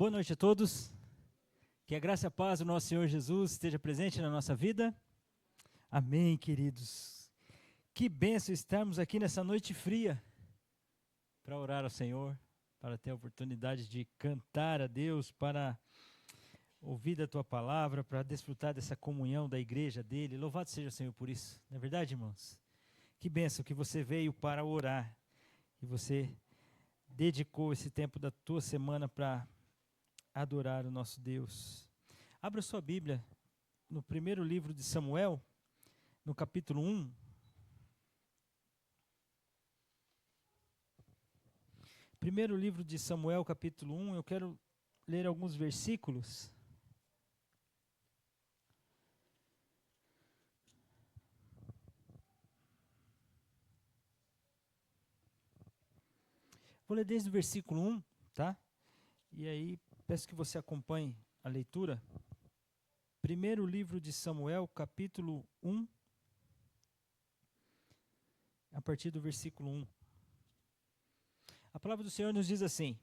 Boa noite a todos. Que a graça e a paz do nosso Senhor Jesus esteja presente na nossa vida. Amém, queridos. Que bênção estarmos aqui nessa noite fria para orar ao Senhor, para ter a oportunidade de cantar a Deus, para ouvir da Tua palavra, para desfrutar dessa comunhão da igreja dele. Louvado seja o Senhor por isso. Não é verdade, irmãos? Que bênção que você veio para orar e você dedicou esse tempo da tua semana para adorar o nosso Deus. Abra sua Bíblia no primeiro livro de Samuel, no capítulo 1. Primeiro livro de Samuel, capítulo 1, eu quero ler alguns versículos. Vou ler desde o versículo 1, tá? E aí, peço que você acompanhe a leitura. Primeiro livro de Samuel, capítulo 1, a partir do versículo 1. A palavra do Senhor nos diz assim: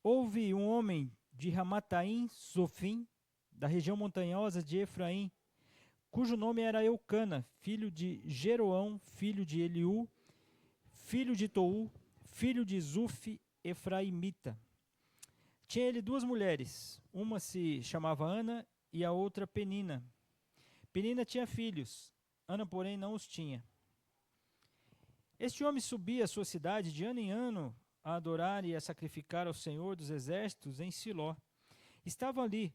Houve um homem de Ramataim, Zofim, da região montanhosa de Efraim, cujo nome era Eucana, filho de Jeroão, filho de Eliú, filho de Tou, filho de Zuf, efraimita. Tinha ele duas mulheres, uma se chamava Ana e a outra Penina. Penina tinha filhos, Ana, porém, não os tinha. Este homem subia à sua cidade de ano em ano a adorar e a sacrificar ao Senhor dos Exércitos em Siló. Estavam ali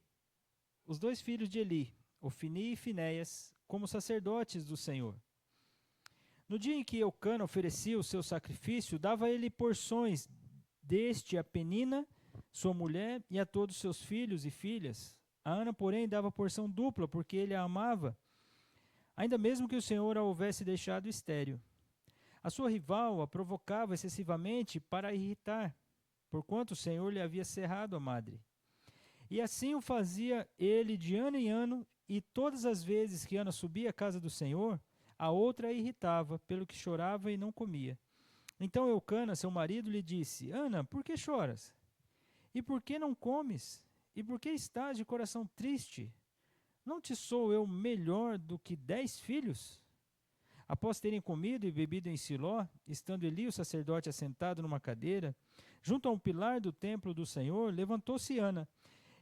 os dois filhos de Eli, Ofni e Finéias, como sacerdotes do Senhor. No dia em que Eucana oferecia o seu sacrifício, dava ele porções deste a Penina, sua mulher, e a todos seus filhos e filhas. A Ana, porém, dava porção dupla, porque ele a amava, ainda mesmo que o Senhor a houvesse deixado estéril. A sua rival a provocava excessivamente para a irritar, porquanto o Senhor lhe havia cerrado a madre. E assim o fazia ele de ano em ano, e todas as vezes que Ana subia à casa do Senhor, a outra a irritava, pelo que chorava e não comia. Então Eucana, seu marido, lhe disse: Ana, por que choras? E por que não comes? E por que estás de coração triste? Não te sou eu melhor do que 10 filhos? Após terem comido e bebido em Siló, estando Eli, o sacerdote, assentado numa cadeira, junto a um pilar do templo do Senhor, levantou-se Ana,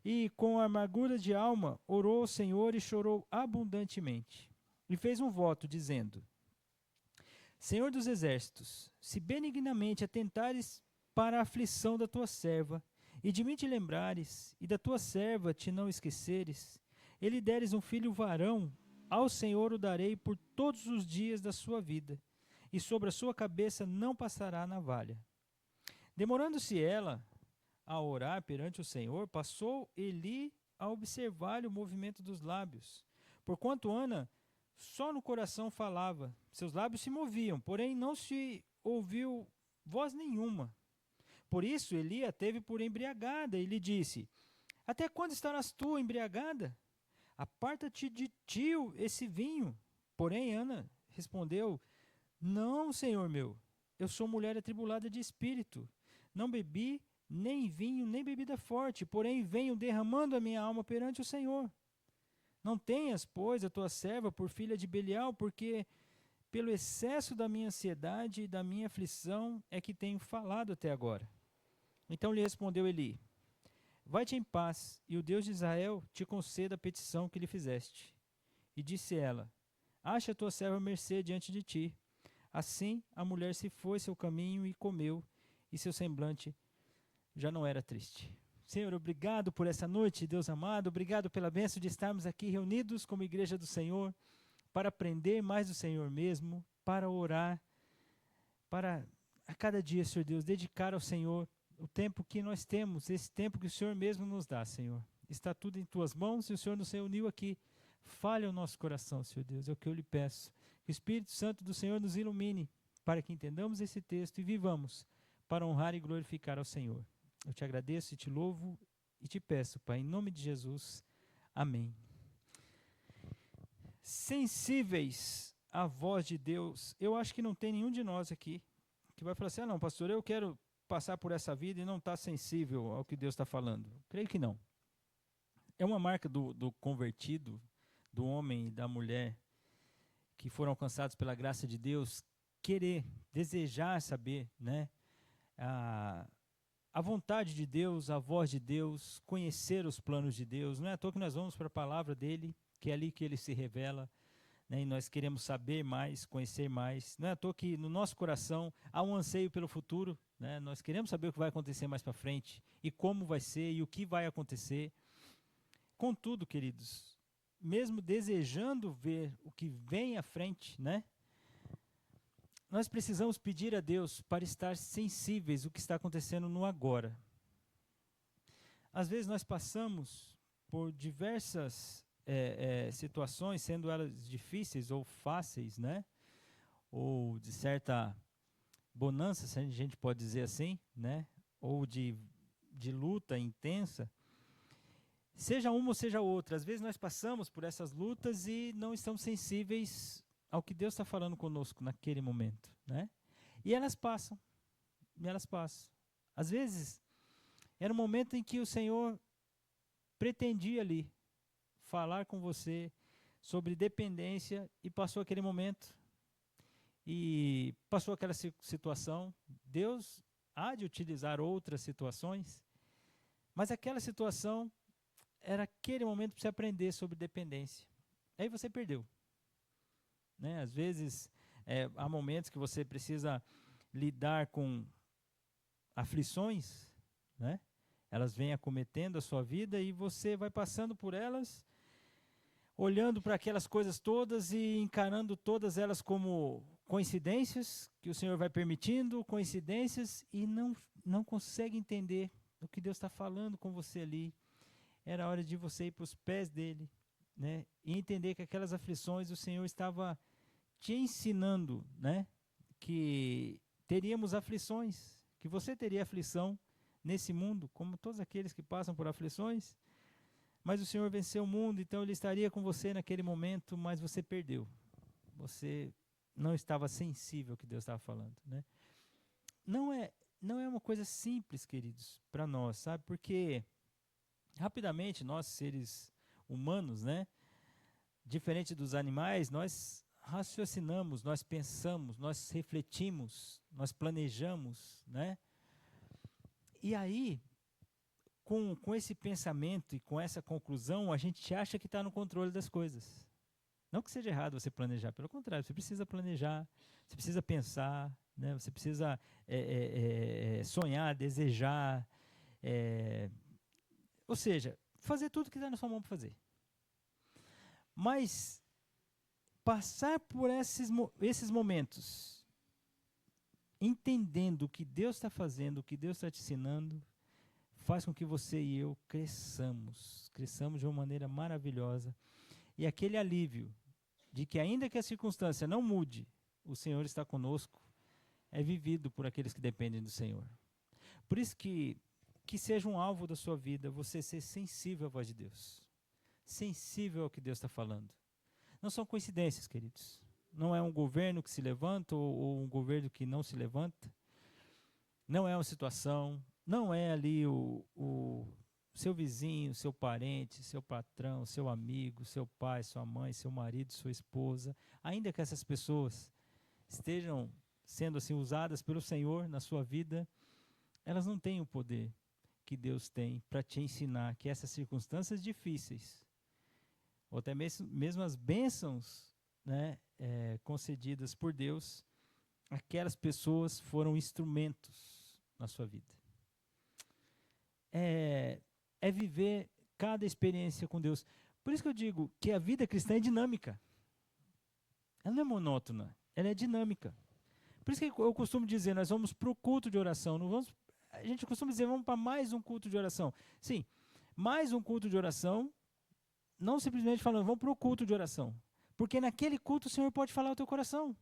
e, com amargura de alma, orou ao Senhor e chorou abundantemente. E fez um voto, dizendo: Senhor dos exércitos, se benignamente atentares para a aflição da tua serva, e de mim te lembrares, e da tua serva te não esqueceres, e lhe deres um filho varão, ao Senhor o darei por todos os dias da sua vida, e sobre a sua cabeça não passará navalha. Demorando-se ela a orar perante o Senhor, passou Eli a observar o movimento dos lábios. Porquanto Ana só no coração falava, seus lábios se moviam, porém não se ouviu voz nenhuma. Por isso Eli a teve por embriagada e lhe disse: Até quando estarás tu embriagada? Aparta-te de ti esse vinho. Porém Ana respondeu: Não, Senhor meu, eu sou mulher atribulada de espírito. Não bebi nem vinho, nem bebida forte, porém venho derramando a minha alma perante o Senhor. Não tenhas, pois, a tua serva por filha de Belial, porque pelo excesso da minha ansiedade e da minha aflição é que tenho falado até agora. Então lhe respondeu Eli: Vai-te em paz, e o Deus de Israel te conceda a petição que lhe fizeste. E disse ela: Acha a tua serva mercê diante de ti. Assim a mulher se foi seu caminho e comeu, e seu semblante já não era triste. Senhor, obrigado por essa noite, Deus amado. Obrigado pela bênção de estarmos aqui reunidos como igreja do Senhor, para aprender mais do Senhor mesmo, para orar, para a cada dia, Senhor Deus, dedicar ao Senhor o tempo que nós temos, esse tempo que o Senhor mesmo nos dá, Senhor. Está tudo em tuas mãos e o Senhor nos reuniu aqui. Fale ao nosso coração, Senhor Deus, é o que eu lhe peço. Que o Espírito Santo do Senhor nos ilumine, para que entendamos esse texto e vivamos para honrar e glorificar ao Senhor. Eu te agradeço e te louvo e te peço, Pai, em nome de Jesus. Amém. Sensíveis à voz de Deus. Eu acho que não tem nenhum de nós aqui que vai falar assim: não, pastor, eu quero passar por essa vida e não está sensível ao que Deus está falando? Creio que não. É uma marca do convertido, do homem e da mulher que foram alcançados pela graça de Deus, querer, desejar saber, né, a vontade de Deus, a voz de Deus, conhecer os planos de Deus. Não é à toa que nós vamos para a palavra dele, que é ali que ele se revela, né, e nós queremos saber mais, conhecer mais. Não é à toa que no nosso coração há um anseio pelo futuro, né, nós queremos saber o que vai acontecer mais para frente, e como vai ser, e o que vai acontecer. Contudo, queridos, mesmo desejando ver o que vem à frente, né, nós precisamos pedir a Deus para estar sensíveis ao que está acontecendo no agora. Às vezes nós passamos por diversas situações, sendo elas difíceis ou fáceis, né, ou de certa bonança, se a gente pode dizer assim, né, ou de luta intensa. Seja uma ou seja outra, às vezes nós passamos por essas lutas e não estamos sensíveis ao que Deus está falando conosco naquele momento, né? E elas passam, Às vezes, era um momento em que o Senhor pretendia ali falar com você sobre dependência e passou aquele momento e passou aquela situação. Deus há de utilizar outras situações, mas aquela situação era aquele momento para você aprender sobre dependência. Aí você perdeu. Né? Às vezes, há momentos que você precisa lidar com aflições, né? Elas vêm acometendo a sua vida e você vai passando por elas, olhando para aquelas coisas todas e encarando todas elas como coincidências, que o Senhor vai permitindo, coincidências, e não consegue entender o que Deus está falando com você ali. Era hora de você ir para os pés dele, né? E entender que aquelas aflições o Senhor estava te ensinando, né? Que teríamos aflições, que você teria aflição nesse mundo, como todos aqueles que passam por aflições, mas o Senhor venceu o mundo, então Ele estaria com você naquele momento, mas você perdeu. Você não estava sensível ao que Deus estava falando, né? Não é uma coisa simples, queridos, para nós, sabe? Porque rapidamente, nós, seres humanos, né, diferente dos animais, nós raciocinamos, nós pensamos, nós refletimos, nós planejamos, né? E aí, com esse pensamento e com essa conclusão, a gente acha que está no controle das coisas. Não que seja errado você planejar, pelo contrário, você precisa planejar, você precisa pensar, né? Você precisa sonhar, desejar, ou seja, fazer tudo que dá na sua mão para fazer. Mas passar por esses momentos, entendendo o que Deus está fazendo, o que Deus está te ensinando, faz com que você e eu cresçamos de uma maneira maravilhosa. E aquele alívio de que ainda que a circunstância não mude, o Senhor está conosco, é vivido por aqueles que dependem do Senhor. Por isso que seja um alvo da sua vida você ser sensível à voz de Deus, sensível ao que Deus está falando. Não são coincidências, queridos. Não é um governo que se levanta ou um governo que não se levanta. Não é uma situação, não é ali o seu vizinho, seu parente, seu patrão, seu amigo, seu pai, sua mãe, seu marido, sua esposa. Ainda que essas pessoas estejam sendo assim usadas pelo Senhor na sua vida, elas não têm o poder que Deus tem para te ensinar que essas circunstâncias difíceis, ou até mesmo as bênçãos, né, concedidas por Deus, aquelas pessoas foram instrumentos na sua vida. É viver cada experiência com Deus. Por isso que eu digo que a vida cristã é dinâmica. Ela não é monótona, ela é dinâmica. Por isso que eu costumo dizer, nós vamos para o culto de oração, não vamos. A gente costuma dizer, vamos para mais um culto de oração. Sim, mais um culto de oração, não simplesmente falando, vamos para o culto de oração. Porque naquele culto o Senhor pode falar ao teu coração.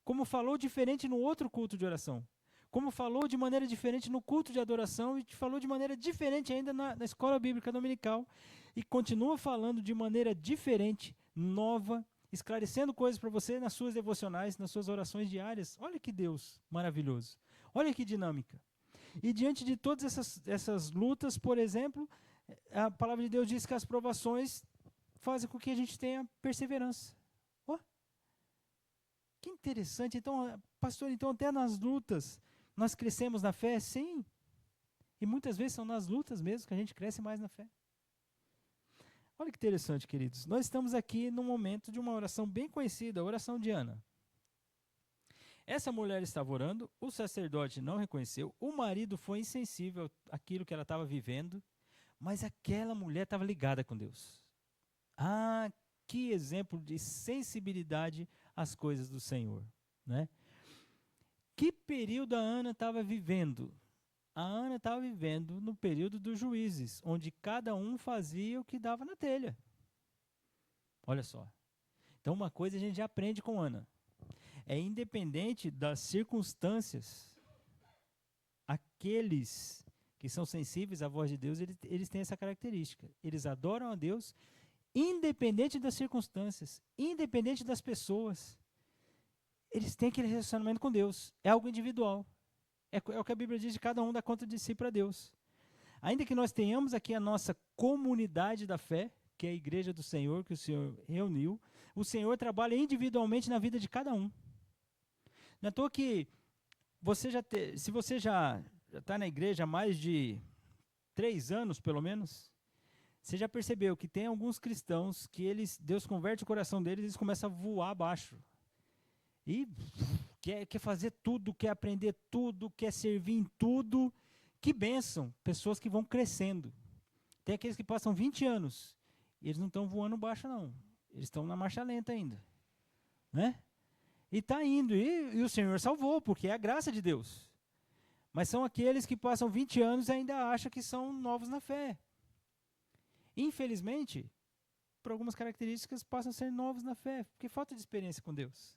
Como falou diferente no outro culto de oração. Como falou de maneira diferente no culto de adoração e te falou de maneira diferente ainda na escola bíblica dominical. E continua falando de maneira diferente, nova, esclarecendo coisas para você nas suas devocionais, nas suas orações diárias. Olha que Deus maravilhoso. Olha que dinâmica. E diante de todas essas lutas, por exemplo, a palavra de Deus diz que as provações fazem com que a gente tenha perseverança. Ó, que interessante. Então, pastor, então até nas lutas nós crescemos na fé? Sim. E muitas vezes são nas lutas mesmo que a gente cresce mais na fé. Olha que interessante, queridos. Nós estamos aqui no momento de uma oração bem conhecida, a oração de Ana. Essa mulher estava orando, o sacerdote não reconheceu, o marido foi insensível àquilo que ela estava vivendo, mas aquela mulher estava ligada com Deus. Ah, que exemplo de sensibilidade às coisas do Senhor, né? Que período a Ana estava vivendo? A Ana estava vivendo no período dos juízes, onde cada um fazia o que dava na telha. Olha só. Então uma coisa a gente já aprende com Ana. É independente das circunstâncias, aqueles que são sensíveis à voz de Deus, eles têm essa característica. Eles adoram a Deus, independente das circunstâncias, independente das pessoas. Eles têm aquele relacionamento com Deus. É algo individual. É o que a Bíblia diz, de cada um dá conta de si para Deus. Ainda que nós tenhamos aqui a nossa comunidade da fé, que é a igreja do Senhor, que o Senhor reuniu, o Senhor trabalha individualmente na vida de cada um. Não é à toa que se você já está na igreja há mais de 3 anos, pelo menos, você já percebeu que tem alguns cristãos que Deus converte o coração deles e eles começam a voar abaixo. E quer fazer tudo, quer aprender tudo, quer servir em tudo. Que bênção, pessoas que vão crescendo. Tem aqueles que passam 20 anos e eles não estão voando baixo, não. Eles estão na marcha lenta ainda, né? E está indo, e o Senhor salvou, porque é a graça de Deus. Mas são aqueles que passam 20 anos e ainda acham que são novos na fé. Infelizmente, por algumas características, passam a ser novos na fé, porque falta de experiência com Deus.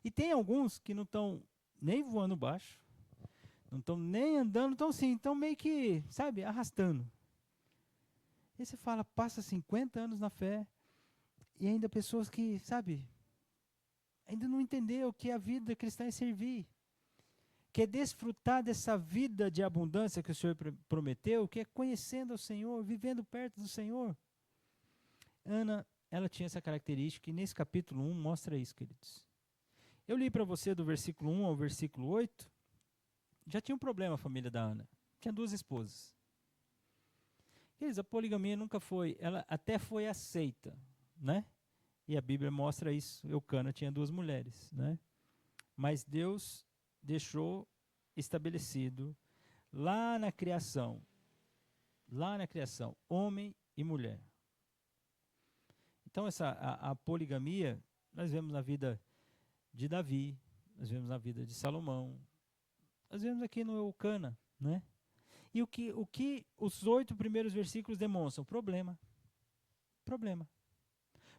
E tem alguns que não estão nem voando baixo, não estão nem andando, estão meio que, sabe, arrastando. E você fala, passa 50 anos na fé, e ainda pessoas que, sabe, ainda não entendeu que a vida cristã é servir, que é desfrutar dessa vida de abundância que o Senhor prometeu, que é conhecendo o Senhor, vivendo perto do Senhor. Ana, ela tinha essa característica, e nesse capítulo 1 mostra isso, queridos. Eu li para você do versículo 1 ao versículo 8, já tinha um problema a família da Ana, tinha 2 esposas. Queridos, a poligamia nunca foi, ela até foi aceita, né? E a Bíblia mostra isso. Eucana tinha 2 mulheres, né? Mas Deus deixou estabelecido lá na criação, homem e mulher. Então a poligamia, nós vemos na vida de Davi, nós vemos na vida de Salomão, nós vemos aqui no Eucana, né? E o que os 8 primeiros versículos demonstram? Problema.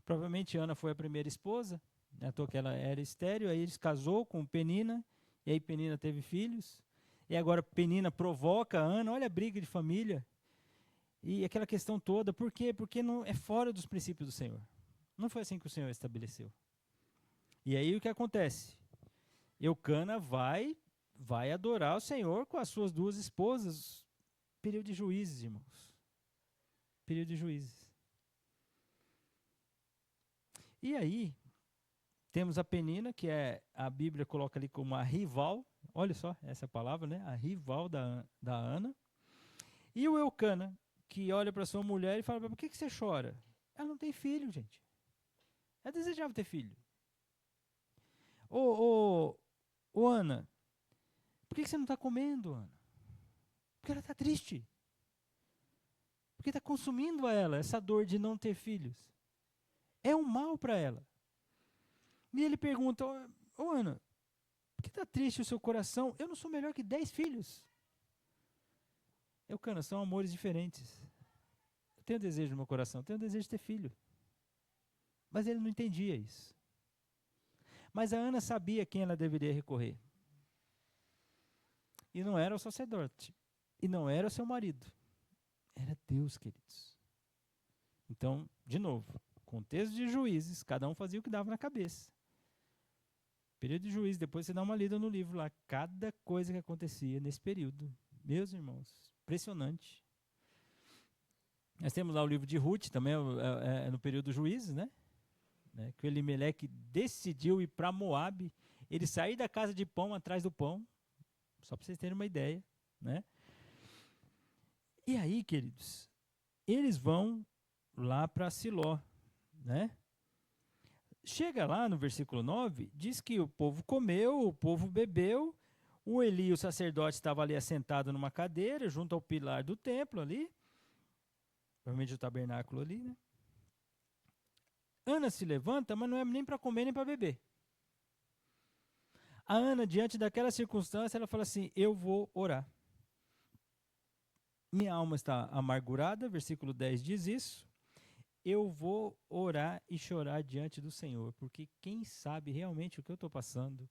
Provavelmente Ana foi a primeira esposa, né, à toa que ela era estéril, aí ele casou com Penina, e aí Penina teve filhos, e agora Penina provoca a Ana, olha a briga de família, e aquela questão toda, por quê? Porque não é fora dos princípios do Senhor. Não foi assim que o Senhor estabeleceu. E aí o que acontece? Eucana vai adorar o Senhor com as suas 2 esposas. Período de juízes, irmãos. Período de juízes. E aí, temos a Penina, que a Bíblia coloca ali como a rival. Olha só, essa é a palavra, né? A rival da Ana. E o Eucana, que olha para sua mulher e fala, por que você chora? Ela não tem filho, gente. Ela desejava ter filho. Ô Ana, por que você não está comendo, Ana? Porque ela está triste. Porque está consumindo a ela essa dor de não ter filhos. É um mal para ela. E ele pergunta, Ana, por que está triste o seu coração? Eu não sou melhor que 10 filhos. Eucana, são amores diferentes. Eu tenho desejo no meu coração, eu tenho desejo de ter filho. Mas ele não entendia isso. Mas a Ana sabia a quem ela deveria recorrer. E não era o sacerdote. E não era o seu marido. Era Deus, queridos. Então, de novo, contexto de Juízes, cada um fazia o que dava na cabeça. Período de Juízes, depois você dá uma lida no livro lá, cada coisa que acontecia nesse período Meus irmãos, impressionante. Nós temos lá o livro de Ruth, também é no período dos juízes, né? Que o Elimeleque decidiu ir para Moabe, ele sair da casa de pão atrás do pão, só para vocês terem uma ideia, né? E aí, queridos, eles vão lá para Siló, né? Chega lá no versículo 9, diz que o povo comeu, o povo bebeu, o Eli, o sacerdote, estava ali assentado numa cadeira, junto ao pilar do templo ali, provavelmente o tabernáculo ali, né? Ana se levanta, mas não é nem para comer nem para beber. A Ana, diante daquela circunstância, ela fala assim, eu vou orar. Minha alma está amargurada, versículo 10 diz isso. Eu vou orar e chorar diante do Senhor, porque quem sabe realmente o que eu estou passando,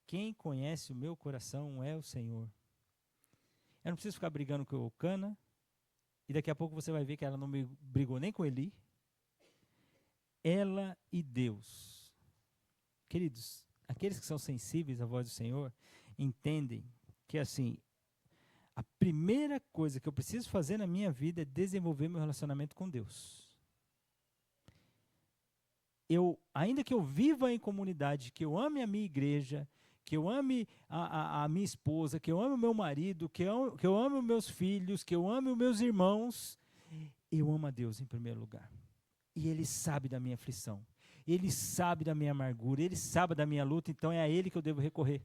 quem conhece o meu coração é o Senhor. Eu não preciso ficar brigando com o Cana, e daqui a pouco você vai ver que ela não brigou nem com Eli. Ela e Deus. Queridos, aqueles que são sensíveis à voz do Senhor, entendem que assim, a primeira coisa que eu preciso fazer na minha vida é desenvolver meu relacionamento com Deus. Ainda que eu viva em comunidade, que eu ame a minha igreja, que eu ame a minha esposa, que eu ame o meu marido, que eu ame os meus filhos, que eu ame os meus irmãos, eu amo a Deus em primeiro lugar. E Ele sabe da minha aflição, Ele sabe da minha amargura, Ele sabe da minha luta, então é a Ele que eu devo recorrer.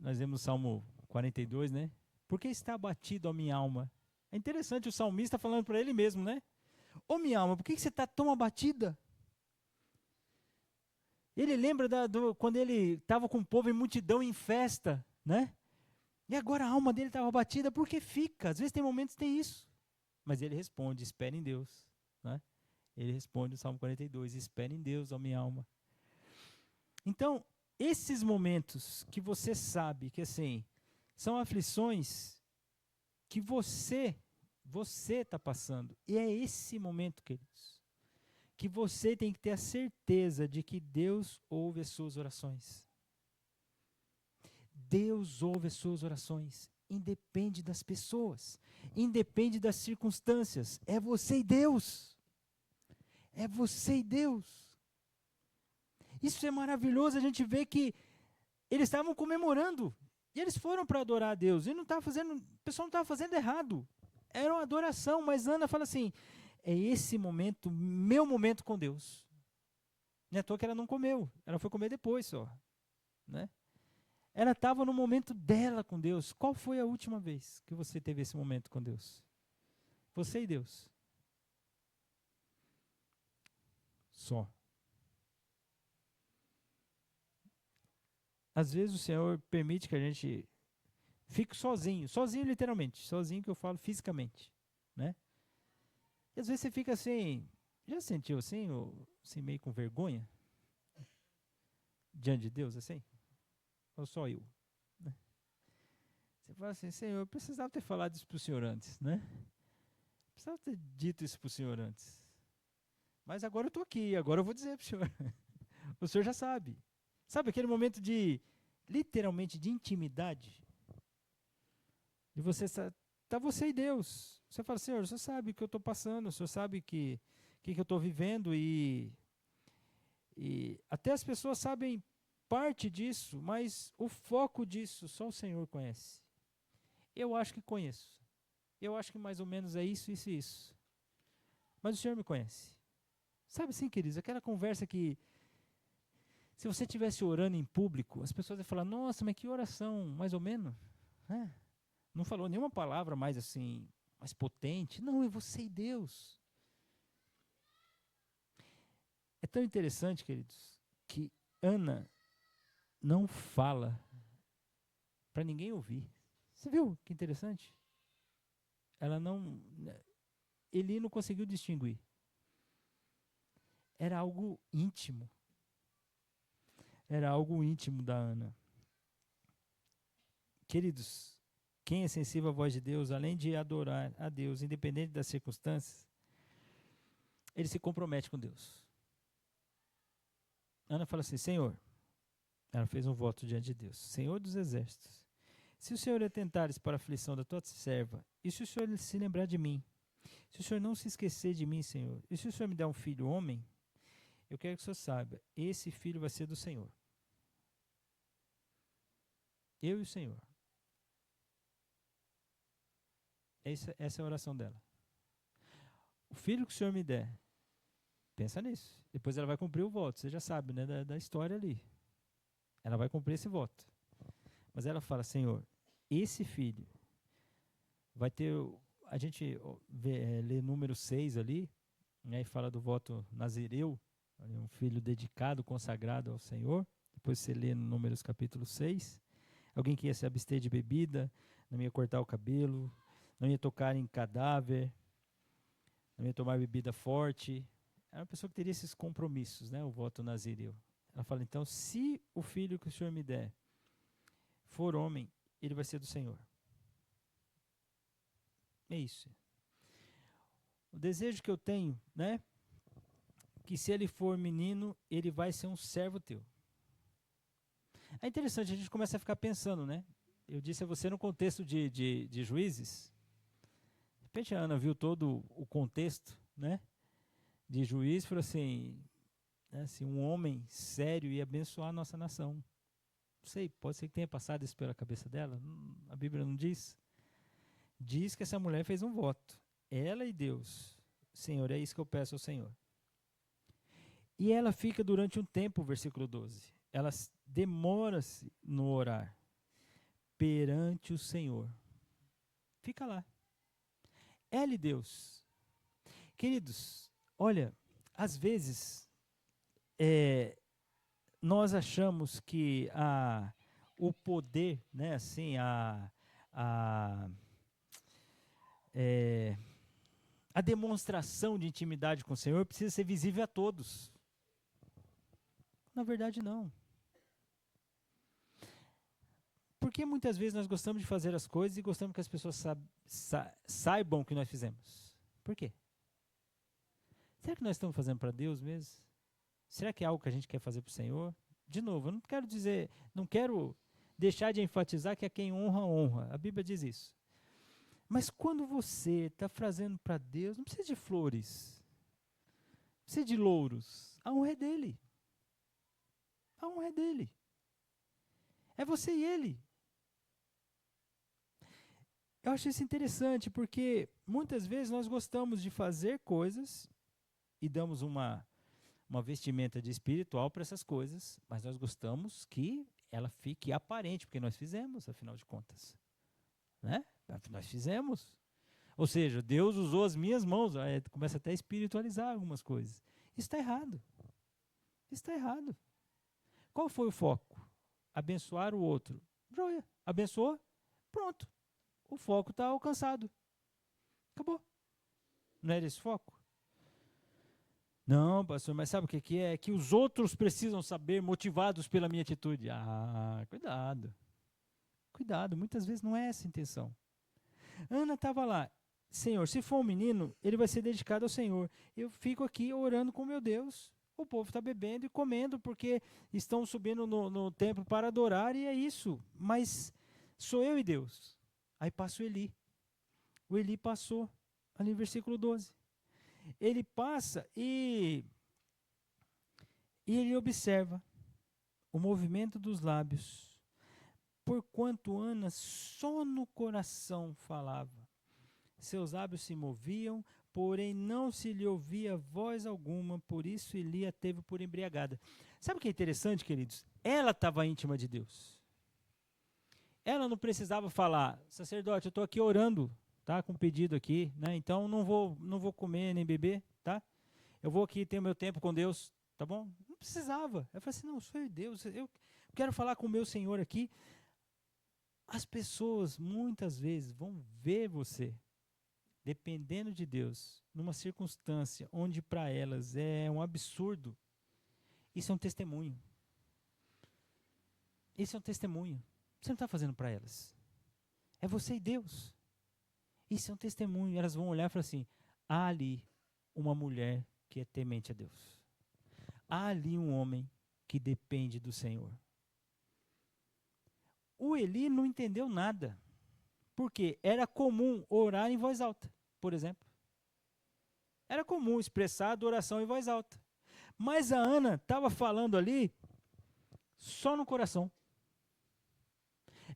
Nós vemos o Salmo 42, né? Por que está abatido a minha alma? É interessante o salmista falando para ele mesmo, né? Ô minha alma, por que você está tão abatida? Ele lembra quando ele estava com o povo em multidão, em festa, né? E agora a alma dele estava abatida, por que fica? Às vezes tem momentos que tem isso. Mas ele responde, espere em Deus. Né? Ele responde no Salmo 42, espere em Deus, ó minha alma. Então, esses momentos que você sabe que assim, são aflições que você está passando. E é esse momento, queridos, que você tem que ter a certeza de que Deus ouve as suas orações. Deus ouve as suas orações. Independe das pessoas, independe das circunstâncias. É você e Deus. É você e Deus. Isso é maravilhoso, a gente vê que eles estavam comemorando. E eles foram para adorar a Deus. E não estava fazendo, o pessoal não estava fazendo errado. Era uma adoração, mas Ana fala assim, é esse momento, meu momento com Deus. Não é à toa que ela não comeu, ela foi comer depois só. Né? Ela estava no momento dela com Deus. Qual foi a última vez que você teve esse momento com Deus? Você e Deus. Só. Às vezes o Senhor permite que a gente fique sozinho. Sozinho literalmente. Sozinho que eu falo fisicamente. Né? E às vezes você fica assim... Já sentiu assim? Assim meio com vergonha? Diante de Deus assim? Ou só eu? Você fala assim, Senhor, eu precisava ter falado isso para o Senhor antes, né? Precisava ter dito isso para o Senhor antes. Mas agora eu estou aqui, agora eu vou dizer para o Senhor. O Senhor já sabe. Sabe aquele momento de, literalmente, de intimidade? De você, está você e Deus. Você fala, Senhor, o Senhor sabe o que eu estou passando, o Senhor sabe o que eu estou vivendo e até as pessoas sabem parte disso, mas o foco disso só o Senhor conhece. Eu acho que conheço. Eu acho que mais ou menos é isso, isso e isso. Mas o Senhor me conhece. Sabe assim, queridos, aquela conversa que se você estivesse orando em público, as pessoas iam falar, nossa, mas que oração, mais ou menos. Não falou nenhuma palavra mais assim, mais potente. Não, é você e Deus. É tão interessante, queridos, que Ana não fala para ninguém ouvir. Você viu que interessante? Ele não conseguiu distinguir. Era algo íntimo. Era algo íntimo da Ana. Queridos, quem é sensível à voz de Deus, além de adorar a Deus, independente das circunstâncias, ele se compromete com Deus. Ana fala assim, Senhor, ela fez um voto diante de Deus, Senhor dos exércitos, Se o Senhor atentares para a aflição da tua serva, e se o Senhor se lembrar de mim, se o Senhor não se esquecer de mim, Senhor, e se o Senhor me der um filho homem, eu quero que o Senhor saiba, esse filho vai ser do Senhor. Eu e o Senhor. Essa é a oração dela. O filho que o Senhor me der, pensa nisso. Depois ela vai cumprir o voto. Você já sabe, né, da história ali. Ela vai cumprir esse voto. Mas ela fala, Senhor, esse filho vai ter... A gente lê número 6 ali, né, e fala do voto nazireu, um filho dedicado, consagrado ao Senhor. Depois você lê no Números capítulo 6. Alguém que ia se abster de bebida, não ia cortar o cabelo, não ia tocar em cadáver, não ia tomar bebida forte. Era uma pessoa que teria esses compromissos, né, o voto nazireu. Ela fala, então, se o filho que o Senhor me der for homem, ele vai ser do Senhor. É isso. O desejo que eu tenho, né, que se ele for menino, ele vai ser um servo teu. É interessante, a gente começa a ficar pensando, né? Eu disse a você no contexto de Juízes. De repente a Ana viu todo o contexto, né, de Juízes e falou assim, né, assim, um homem sério ia abençoar a nossa nação. Não sei, pode ser que tenha passado isso pela cabeça dela. A Bíblia não diz. Diz que essa mulher fez um voto. Ela e Deus. Senhor, é isso que eu peço ao Senhor. E ela fica durante um tempo, versículo 12. Ela demora-se no orar perante o Senhor. Fica lá. Ela e Deus. Queridos, olha, às vezes nós achamos que o poder, né, assim, a demonstração de intimidade com o Senhor precisa ser visível a todos. Na verdade, não. Porque muitas vezes nós gostamos de fazer as coisas e gostamos que as pessoas saibam o que nós fizemos. Por quê? Será que nós estamos fazendo para Deus mesmo? Será que é algo que a gente quer fazer para o Senhor? De novo, eu não quero dizer, não quero deixar de enfatizar que a quem honra, honra. A Bíblia diz isso. Mas quando você está fazendo para Deus, não precisa de flores, não precisa de louros. A honra é dele. A honra é dele. É você e ele. Eu acho isso interessante porque muitas vezes nós gostamos de fazer coisas e damos uma vestimenta de espiritual para essas coisas, mas nós gostamos que ela fique aparente, porque nós fizemos, afinal de contas. Né? Nós fizemos. Ou seja, Deus usou as minhas mãos, começa até a espiritualizar algumas coisas. Isso está errado. Isso está errado. Qual foi o foco? Abençoar o outro. Joia. Abençoou? Pronto. O foco está alcançado. Acabou. Não era esse foco? Não, pastor, mas sabe o que é? É que os outros precisam saber, motivados pela minha atitude. Cuidado. Cuidado, muitas vezes não é essa a intenção. Ana estava lá. Senhor, se for um menino, ele vai ser dedicado ao Senhor. Eu fico aqui orando com meu Deus. O povo está bebendo e comendo porque estão subindo no templo para adorar e é isso. Mas sou eu e Deus. Aí passa o Eli. O Eli passou ali no versículo 12. Ele passa e ele observa o movimento dos lábios, porquanto Ana só no coração falava. Seus lábios se moviam, porém não se lhe ouvia voz alguma, por isso Eli a teve por embriagada. Sabe o que é interessante, queridos? Ela estava íntima de Deus. Ela não precisava falar, sacerdote, eu estou aqui orando, tá, com um pedido aqui, né? Então não vou comer nem beber, tá? Eu vou aqui ter o meu tempo com Deus, tá bom? Não precisava. Eu falei assim, não, sou eu Deus, eu quero falar com o meu Senhor aqui. As pessoas muitas vezes vão ver você, dependendo de Deus, numa circunstância onde para elas é um absurdo. Isso é um testemunho. Isso é um testemunho. Você não está fazendo para elas. É você e Deus. Isso é um testemunho. Elas vão olhar e falar assim, há ali uma mulher que é temente a Deus. Há ali um homem que depende do Senhor. O Eli não entendeu nada. Porque era comum orar em voz alta, por exemplo. Era comum expressar adoração em voz alta. Mas a Ana estava falando ali só no coração.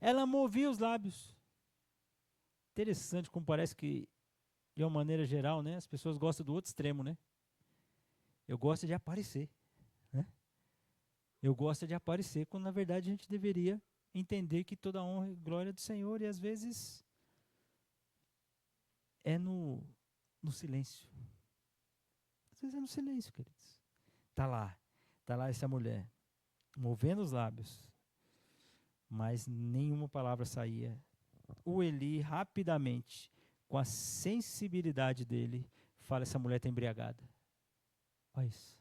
Ela movia os lábios. Interessante como parece que, de uma maneira geral, né, as pessoas gostam do outro extremo, né? Eu gosto de aparecer, né? Eu gosto de aparecer, quando na verdade a gente deveria entender que toda honra e glória é do Senhor, e às vezes é no silêncio. Às vezes é no silêncio, queridos. Tá lá essa mulher, movendo os lábios, mas nenhuma palavra saía. O Eli, rapidamente, com a sensibilidade dele, fala: essa mulher está embriagada. Olha isso.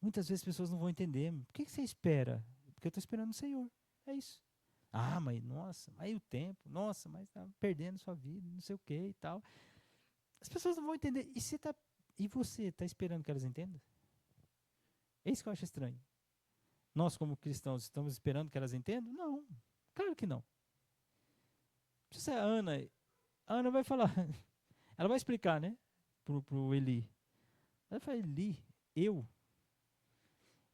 Muitas vezes as pessoas não vão entender. Por que você espera? Porque eu estou esperando o Senhor. É isso. Ah, mas nossa, aí o tempo, nossa, mas está perdendo sua vida, não sei o que e tal. As pessoas não vão entender. E você está esperando que elas entendam? É isso que eu acho estranho. Nós, como cristãos, estamos esperando que elas entendam? Não, claro que não. Se a Ana vai falar, ela vai explicar, né, pro Eli. Ela vai falar: Eli, eu?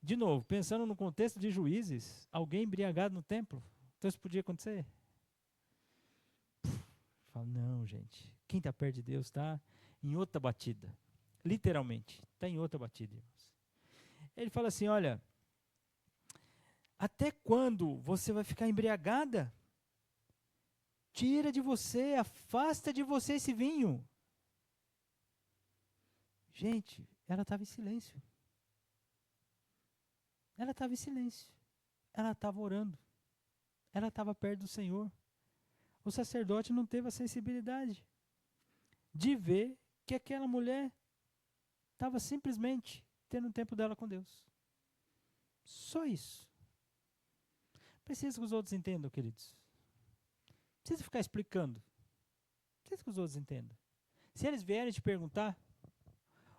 De novo, pensando no contexto de Juízes, alguém embriagado no templo, então isso podia acontecer? Fala: não, gente, quem está perto de Deus está em outra batida. Literalmente, está em outra batida, irmãos. Ele fala assim: olha, até quando você vai ficar embriagada? Tira de você, afasta de você esse vinho. Gente, ela estava em silêncio. Ela estava em silêncio. Ela estava orando. Ela estava perto do Senhor. O sacerdote não teve a sensibilidade de ver que aquela mulher estava simplesmente tendo um tempo dela com Deus. Só isso. Precisa que os outros entendam, queridos. Precisa ficar explicando. Precisa que os outros entendam. Se eles vierem te perguntar,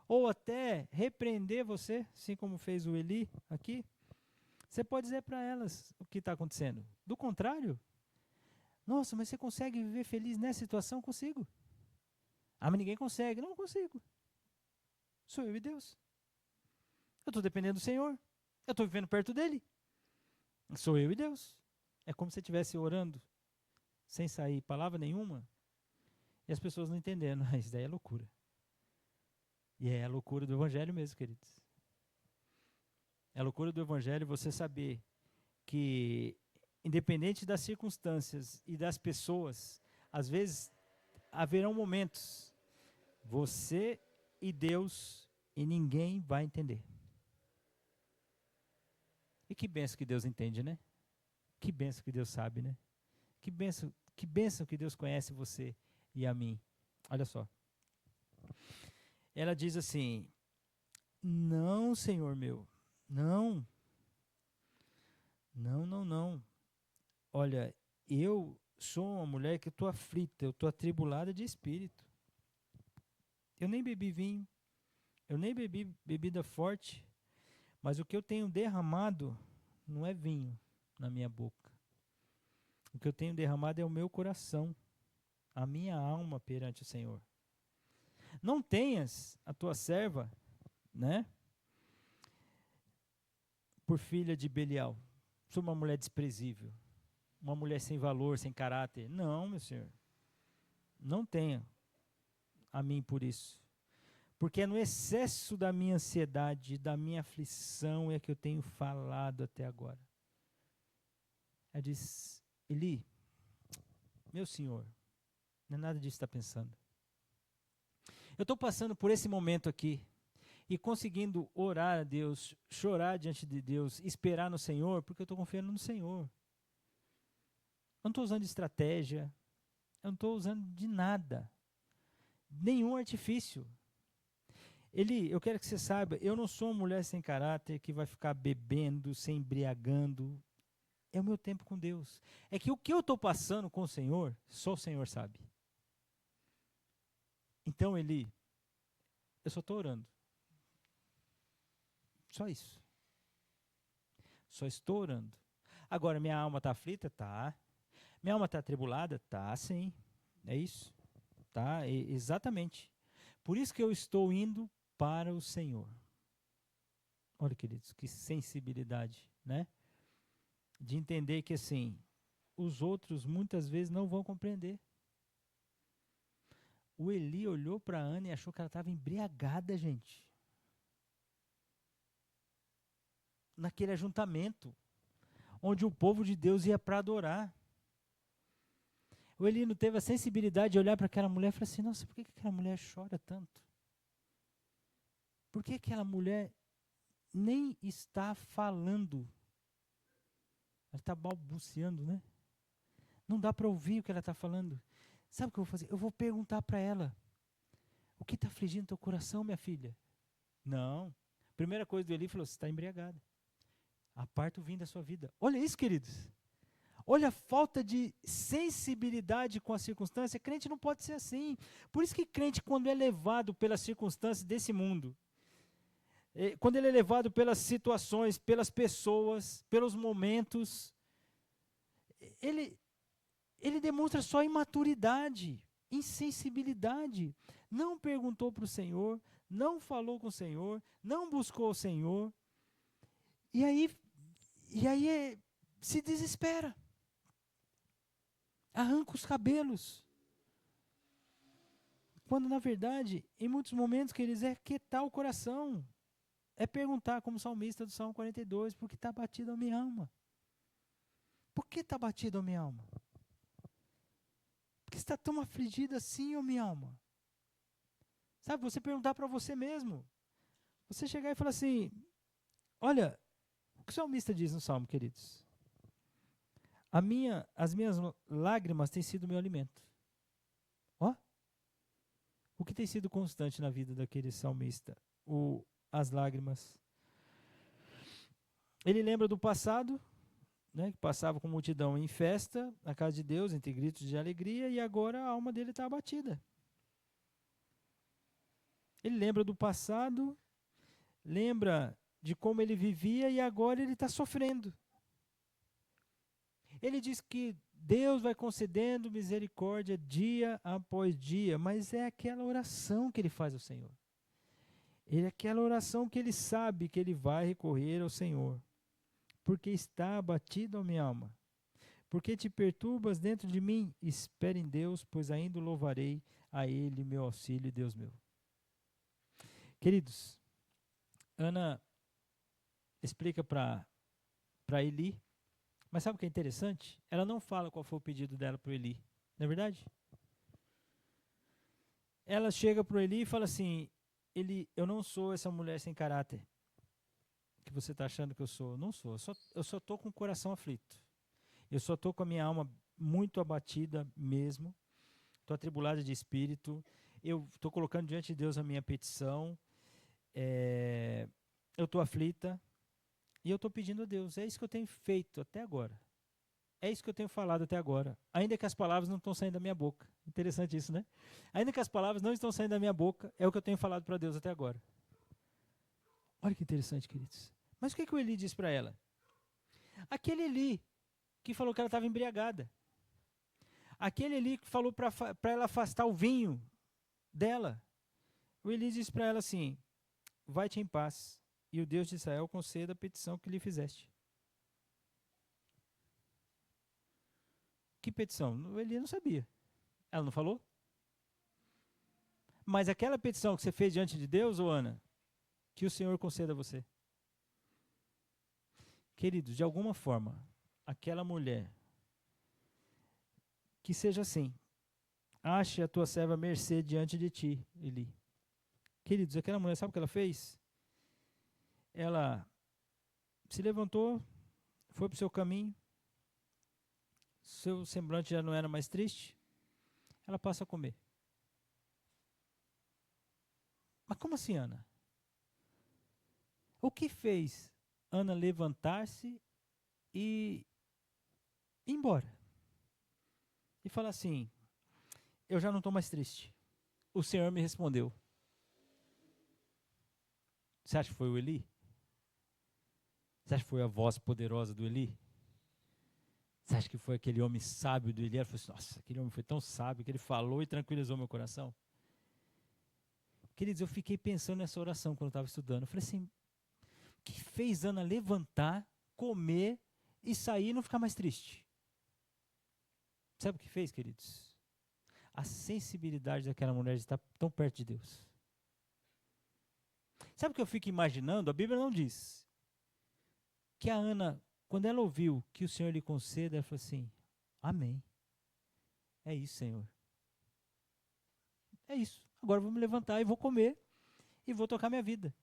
ou até repreender você, assim como fez o Eli aqui, você pode dizer para elas o que está acontecendo. Do contrário, nossa, mas você consegue viver feliz nessa situação? Consigo. Ah, mas ninguém consegue. Não consigo. Sou eu e Deus. Eu estou dependendo do Senhor. Eu estou vivendo perto dele. Sou eu e Deus. É como se você estivesse orando sem sair palavra nenhuma e as pessoas não entendendo. Isso daí é loucura. E é a loucura do Evangelho mesmo, queridos. É a loucura do Evangelho você saber que, independente das circunstâncias e das pessoas, às vezes haverão momentos, você e Deus, e ninguém vai entender. E que bênção que Deus entende, né? Que bênção que Deus sabe, né? Que bênção que Deus conhece você e a mim. Olha só. Ela diz assim: não, Senhor meu, não. Não, não, não. Olha, eu sou uma mulher que estou aflita, eu estou atribulada de espírito. Eu nem bebi vinho, eu nem bebi bebida forte, mas o que eu tenho derramado não é vinho na minha boca. O que eu tenho derramado é o meu coração, a minha alma perante o Senhor. Não tenhas a tua serva, né, por filha de Belial. Sou uma mulher desprezível, uma mulher sem valor, sem caráter. Não, meu Senhor. Não tenha a mim por isso. Porque é no excesso da minha ansiedade, da minha aflição é que eu tenho falado até agora. Ela diz: Eli, meu Senhor, não é nada disso que está pensando. Eu estou passando por esse momento aqui e conseguindo orar a Deus, chorar diante de Deus, esperar no Senhor, porque eu estou confiando no Senhor. Eu não estou usando de estratégia, eu não estou usando de nada, nenhum artifício. Eli, eu quero que você saiba, eu não sou uma mulher sem caráter que vai ficar bebendo, se embriagando. É o meu tempo com Deus. É que o que eu estou passando com o Senhor, só o Senhor sabe. Então, Eli, eu só estou orando. Só isso. Só estou orando. Agora, minha alma está aflita? Tá. Minha alma está atribulada? Tá, sim. É isso. Tá, exatamente. Por isso que eu estou indo para o Senhor. Olha, queridos, que sensibilidade, né? De entender que, assim, os outros muitas vezes não vão compreender. O Eli olhou para Ana e achou que ela estava embriagada, gente. Naquele ajuntamento, onde o povo de Deus ia para adorar. O Eli não teve a sensibilidade de olhar para aquela mulher e falar assim, nossa, por que aquela mulher chora tanto? Por que aquela mulher nem está falando? Ela está balbuciando, né? Não dá para ouvir o que ela está falando. Sabe o que eu vou fazer? Eu vou perguntar para ela. O que está afligindo teu coração, minha filha? Não. Primeira coisa do Eli falou, você está embriagada. Aparta o vinho da sua vida. Olha isso, queridos. Olha a falta de sensibilidade com a circunstância. Crente não pode ser assim. Por isso que crente, quando é levado pelas circunstâncias desse mundo, quando ele é levado pelas situações, pelas pessoas, pelos momentos, ele demonstra só imaturidade, insensibilidade. Não perguntou para o Senhor, não falou com o Senhor, não buscou o Senhor. E aí se desespera. Arranca os cabelos. Quando, na verdade, em muitos momentos, queridos, é quietar o coração. É perguntar, como salmista do Salmo 42, por que está batida a minha alma? Por que está batida a minha alma? Por que está tão afligida assim, ó minha alma? Sabe, você perguntar para você mesmo. Você chegar e falar assim, olha, o que o salmista diz no Salmo, queridos? As minhas lágrimas têm sido meu alimento. Ó, o que tem sido constante na vida daquele salmista? As lágrimas. Ele lembra do passado, né, que passava com multidão em festa, na casa de Deus, entre gritos de alegria, e agora a alma dele está abatida. Ele lembra do passado, lembra de como ele vivia e agora ele está sofrendo. Ele diz que Deus vai concedendo misericórdia dia após dia, mas é aquela oração que ele faz ao Senhor. É aquela oração que ele sabe que ele vai recorrer ao Senhor. Porque está abatido a minha alma. Porque te perturbas dentro de mim? Espere em Deus, pois ainda louvarei a Ele, meu auxílio e Deus meu. Queridos, Ana explica para Eli. Mas sabe o que é interessante? Ela não fala qual foi o pedido dela para o Eli. Não é verdade? Ela chega para o Eli e fala assim, Eli, eu não sou essa mulher sem caráter que você está achando que eu sou. Eu não sou. Eu só estou com o coração aflito. Eu só estou com a minha alma muito abatida mesmo. Estou atribulada de espírito. Eu estou colocando diante de Deus a minha petição. Eu estou aflita. E eu estou pedindo a Deus, é isso que eu tenho feito até agora. É isso que eu tenho falado até agora. Ainda que as palavras não estão saindo da minha boca. Interessante isso, né? Ainda que as palavras não estão saindo da minha boca, é o que eu tenho falado para Deus até agora. Olha que interessante, queridos. Mas o que o Eli diz para ela? Aquele Eli que falou que ela estava embriagada. Aquele Eli que falou para ela afastar o vinho dela. O Eli diz para ela assim, vai-te em paz. E o Deus de Israel conceda a petição que lhe fizeste. Que petição? Ele não sabia. Ela não falou? Mas aquela petição que você fez diante de Deus, ô Ana, que o Senhor conceda a você. Queridos, de alguma forma, aquela mulher, que seja assim, ache a tua serva à mercê diante de ti, Eli. Queridos, aquela mulher, sabe o que ela fez? Ela se levantou, foi para o seu caminho, seu semblante já não era mais triste, ela passa a comer. Mas como assim, Ana? O que fez Ana levantar-se e ir embora? E falar assim, eu já não estou mais triste. O Senhor me respondeu. Você acha que foi o Eli? Você acha que foi a voz poderosa do Eli? Você acha que foi aquele homem sábio do Eli? Ela falou assim, nossa, aquele homem foi tão sábio que ele falou e tranquilizou meu coração. Queridos, eu fiquei pensando nessa oração quando eu estava estudando. Eu falei assim, o que fez Ana levantar, comer e sair e não ficar mais triste? Sabe o que fez, queridos? A sensibilidade daquela mulher de estar tão perto de Deus. Sabe o que eu fico imaginando? A Bíblia não diz. Que a Ana, quando ela ouviu que o Senhor lhe conceda, ela falou assim, amém. É isso, Senhor. É isso. Agora eu vou me levantar e vou comer e vou tocar minha vida.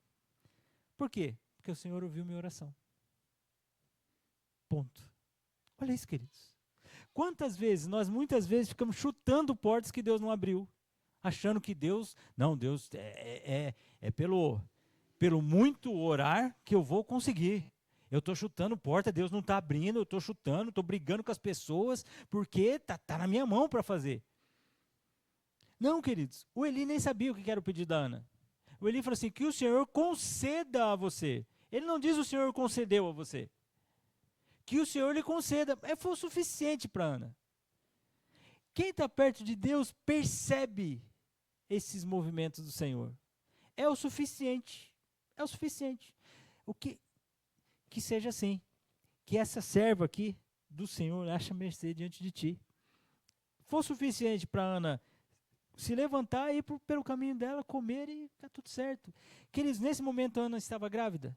Por quê? Porque o Senhor ouviu minha oração. Ponto. Olha isso, queridos. Quantas vezes, nós muitas vezes ficamos chutando portas que Deus não abriu, achando que Deus, não, Deus é pelo muito orar que eu vou conseguir. Eu estou chutando porta, Deus não está abrindo, eu estou chutando, estou brigando com as pessoas, porque tá na minha mão para fazer. Não, queridos, o Eli nem sabia o que era o pedido da Ana. O Eli falou assim, que o Senhor conceda a você. Ele não diz o Senhor concedeu a você. Que o Senhor lhe conceda. Foi o suficiente para Ana. Quem está perto de Deus percebe esses movimentos do Senhor. É o suficiente. É o suficiente. Que seja assim. Que essa serva aqui do Senhor acha mercê diante de ti. Foi o suficiente para Ana se levantar e ir pelo caminho dela, comer e está tudo certo. Queridos, nesse momento a Ana estava grávida.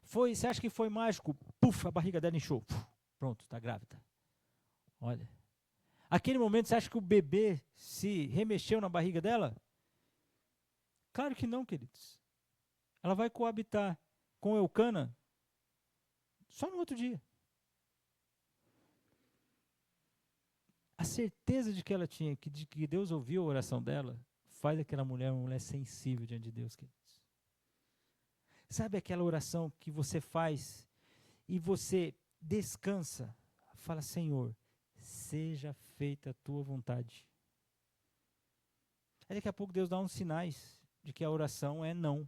Você acha que foi mágico? Puf, a barriga dela inchou. Puf, pronto, está grávida. Olha. Aquele momento, você acha que o bebê se remexeu na barriga dela? Claro que não, queridos. Ela vai coabitar com Eucana só no outro dia. A certeza de que ela tinha, de que Deus ouviu a oração dela, faz aquela mulher uma mulher sensível diante de Deus, queridos. Sabe aquela oração que você faz e você descansa, fala, Senhor, seja feita a tua vontade. Aí daqui a pouco Deus dá uns sinais de que a oração é não.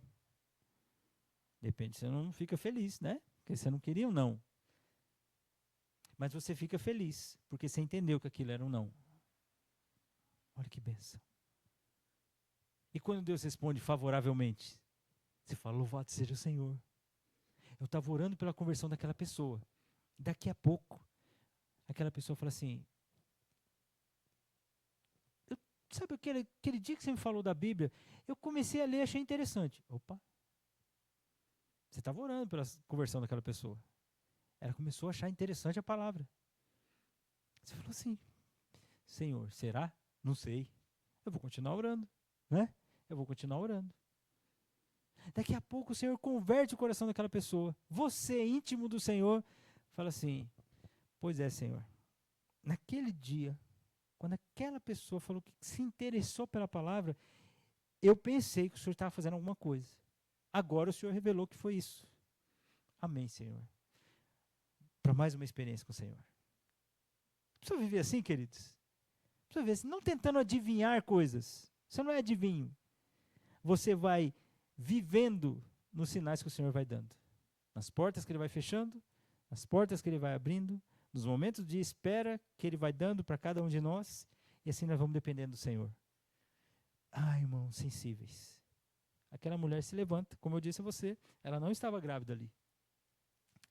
De repente você não fica feliz, né? Porque você não queria um não. Mas você fica feliz, porque você entendeu que aquilo era um não. Olha que bênção. E quando Deus responde favoravelmente, você fala, louvado seja o Senhor. Eu estava orando pela conversão daquela pessoa. Daqui a pouco, aquela pessoa fala assim, sabe aquele dia que você me falou da Bíblia, eu comecei a ler, achei interessante. Opa, você estava orando pela conversão daquela pessoa. Ela começou a achar interessante a palavra. Você falou assim, Senhor, será? Não sei. Eu vou continuar orando, né? Eu vou continuar orando. Daqui a pouco o Senhor converte o coração daquela pessoa. Você, íntimo do Senhor, fala assim, pois é, Senhor. Naquele dia, quando aquela pessoa falou que se interessou pela palavra, eu pensei que o Senhor estava fazendo alguma coisa. Agora o Senhor revelou que foi isso. Amém, Senhor. Para mais uma experiência com o Senhor. Precisa viver assim, queridos? Precisa viver assim, não tentando adivinhar coisas. Você não é adivinho. Você vai vivendo nos sinais que o Senhor vai dando. Nas portas que Ele vai fechando, nas portas que Ele vai abrindo, nos momentos de espera que Ele vai dando para cada um de nós, e assim nós vamos dependendo do Senhor. Ah, irmãos, sensíveis. Aquela mulher se levanta, como eu disse a você, ela não estava grávida ali.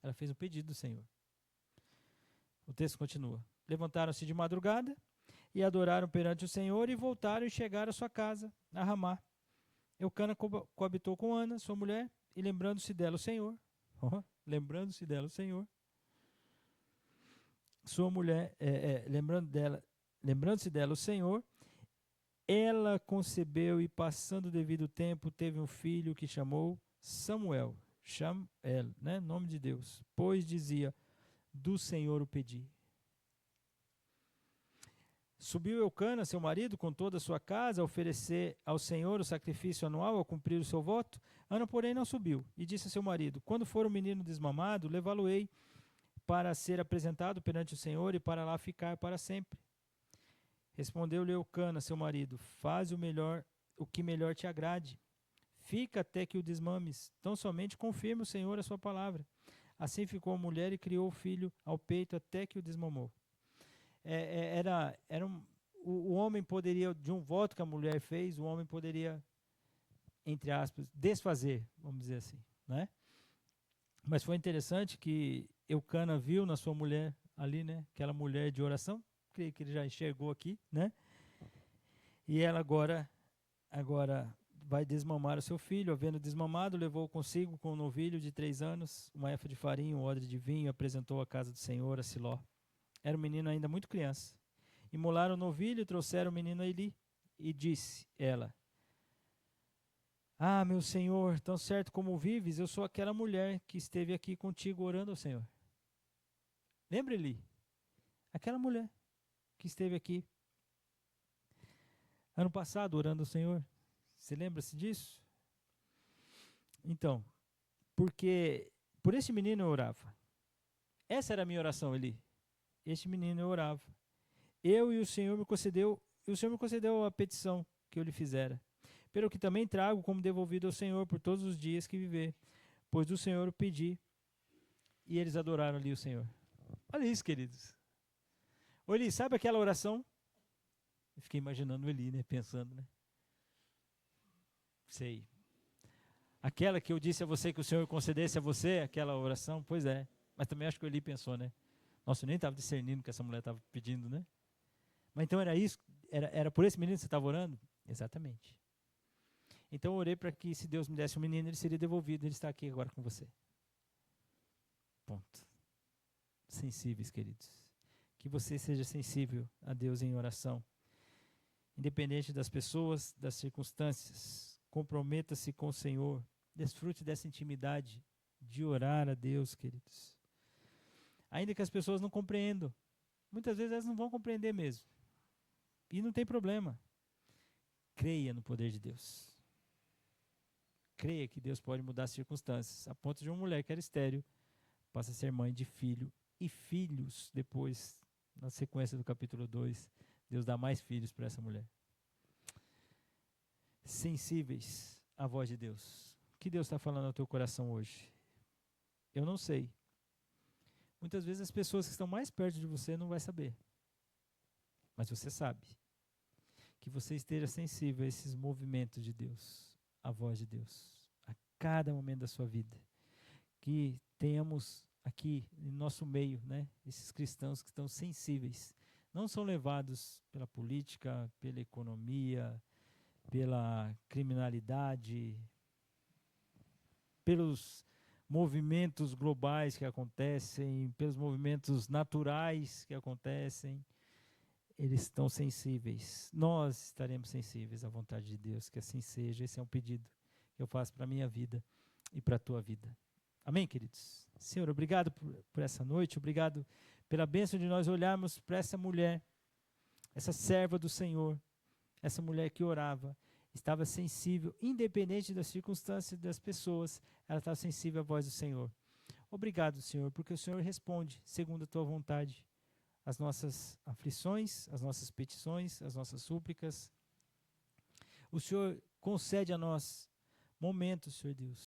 Ela fez o pedido do Senhor. O texto continua. Levantaram-se de madrugada e adoraram perante o Senhor e voltaram e chegaram à sua casa, a Ramá. Eucana coabitou com Ana, sua mulher, e lembrando-se dela o Senhor, sua mulher, lembrando-se dela o Senhor, ela concebeu e passando o devido tempo teve um filho que chamou Samuel, né, nome de Deus, pois dizia, do Senhor o pedi. Subiu Eucana, seu marido, com toda a sua casa, a oferecer ao Senhor o sacrifício anual, a cumprir o seu voto. Ana, porém, não subiu, e disse a seu marido, quando for o menino desmamado, levá-lo-ei para ser apresentado perante o Senhor e para lá ficar para sempre. Respondeu-lhe Eucana, seu marido, faz o que melhor te agrade. Fica até que o desmames, tão somente confirme o Senhor a sua palavra. Assim ficou a mulher e criou o filho ao peito até que o desmamou. O homem poderia, de um voto que a mulher fez, o homem poderia, entre aspas, desfazer, vamos dizer assim, né? Mas foi interessante que Eucana viu na sua mulher ali, né? Aquela mulher de oração, creio que ele já enxergou aqui, né? E ela agora vai desmamar o seu filho. Havendo desmamado, levou consigo com um novilho de 3 anos, uma efa de farinha, um odre de vinho, e apresentou à casa do Senhor, a Siló. Era um menino ainda muito criança. Imolaram o novilho e trouxeram o menino a Eli. E disse ela: Ah, meu Senhor, tão certo como vives, eu sou aquela mulher que esteve aqui contigo orando ao Senhor. Lembra, Eli? Aquela mulher que esteve aqui ano passado orando ao Senhor. Você lembra-se disso? Então, porque por esse menino eu orava. Essa era a minha oração, Eli. Este menino eu orava. Eu e o Senhor me concedeu a petição que eu lhe fizera. Pelo que também trago como devolvido ao Senhor por todos os dias que viver, pois do Senhor o pedi. E eles adoraram ali o Senhor. Olha isso, queridos. Ô Eli, sabe aquela oração? Eu fiquei imaginando o Eli, né? Pensando, né? Sei. Aquela que eu disse a você que o Senhor concedesse a você, aquela oração, pois é. Mas também acho que o Eli pensou, né? Nossa, eu nem estava discernindo o que essa mulher estava pedindo, né? Mas então era isso? Era por esse menino que você estava orando? Exatamente. Então eu orei para que, se Deus me desse um menino, ele seria devolvido. Ele está aqui agora com você. Ponto. Sensíveis, queridos. Que você seja sensível a Deus em oração. Independente das pessoas, das circunstâncias. Comprometa-se com o Senhor. Desfrute dessa intimidade de orar a Deus, queridos. Ainda que as pessoas não compreendam. Muitas vezes elas não vão compreender mesmo. E não tem problema. Creia no poder de Deus. Creia que Deus pode mudar as circunstâncias. A ponto de uma mulher que era estéril passa a ser mãe de filho e filhos. Depois, na sequência do capítulo 2, Deus dá mais filhos para essa mulher. Sensíveis à voz de Deus. O que Deus está falando ao teu coração hoje? Eu não sei. Muitas vezes as pessoas que estão mais perto de você não vão saber. Mas você sabe. Que você esteja sensível a esses movimentos de Deus, à voz de Deus, a cada momento da sua vida. Que tenhamos aqui, em nosso meio, né, esses cristãos que estão sensíveis. Não são levados pela política, pela economia, pela criminalidade, pelos movimentos globais que acontecem, pelos movimentos naturais que acontecem. Eles estão sensíveis. Nós estaremos sensíveis à vontade de Deus, que assim seja. Esse é um pedido que eu faço para a minha vida e para a tua vida. Amém, queridos? Senhor, obrigado por essa noite, obrigado pela bênção de nós olharmos para essa mulher, essa serva do Senhor, essa mulher que orava, estava sensível, independente das circunstâncias das pessoas, ela estava sensível à voz do Senhor. Obrigado, Senhor, porque o Senhor responde segundo a tua vontade as nossas aflições, as nossas petições, as nossas súplicas. O Senhor concede a nós momentos, Senhor Deus,